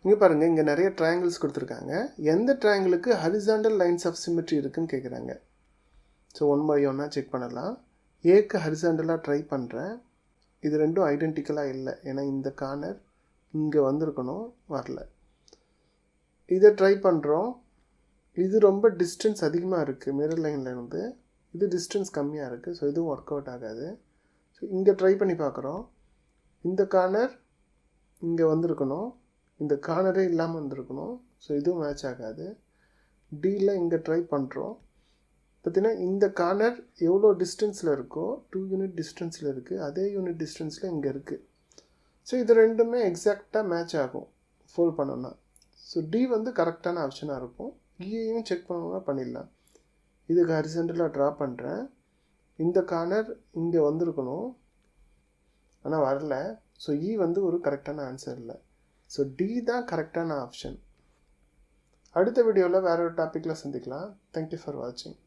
இங்கே பாருங்கள், இங்கே நிறைய ட்ரையாங்கிள்ஸ் கொடுத்துருக்காங்க. எந்த ட்ரையாங்கிளுக்கு ஹரிசாண்டல் லைன்ஸ் ஆஃப் சிமெட்ரி இருக்குதுன்னு கேட்குறாங்க. ஸோ 1 by 1 செக் பண்ணலாம். ஏக்கு ஹரிசாண்டலாக ட்ரை பண்ணுறேன். இது ரெண்டும் ஐடென்டிக்கலாக இல்லை, ஏன்னா இந்த கார்னர் இங்கே வந்திருக்கணும், வரல. இதை ட்ரை பண்ணுறோம். இது ரொம்ப டிஸ்டன்ஸ் அதிகமாக இருக்குது மிரர் லைன்லேருந்து, இது டிஸ்டன்ஸ் கம்மியாக இருக்குது. ஸோ இதுவும் ஒர்க் அவுட் ஆகாது. ஸோ இங்கே ட்ரை பண்ணி பார்க்குறோம். இந்த கார்னர் இங்கே வந்திருக்கணும், இந்த கார்னரே இல்லாமல் வந்திருக்கணும். ஸோ இதுவும் மேட்ச் ஆகாது. டியில் இங்கே ட்ரை பண்ணுறோம். பார்த்தீங்கன்னா இந்த கார்னர் எவ்வளோ டிஸ்டன்ஸில் இருக்கோ 2 யூனிட் டிஸ்டன்ஸில் இருக்குது, அதே யூனிட் டிஸ்டன்ஸில் இங்கே இருக்குது. ஸோ இது ரெண்டுமே எக்ஸாக்டாக மேட்ச் ஆகும் ஃபோல்ட் பண்ணோன்னா. ஸோ டி வந்து கரெக்டான ஆப்ஷனாக இருக்கும். இயையும் செக் பண்ணணும்னா பண்ணிடலாம். இதுக்கு ஹரிசாண்டலாக ட்ரா பண்ணுறேன். இந்த கார்னர் இங்கே வந்திருக்கணும், ஆனால் வரல. ஸோ இ வந்து ஒரு கரெக்டான ஆன்சர் இல்லை. ஸோ டி தான் கரெக்டான ஆப்ஷன். அடுத்த வீடியோவில் வேறு ஒரு டாப்பிக்கில் சந்திக்கலாம். தேங்க்யூ ஃபார் வாட்சிங்.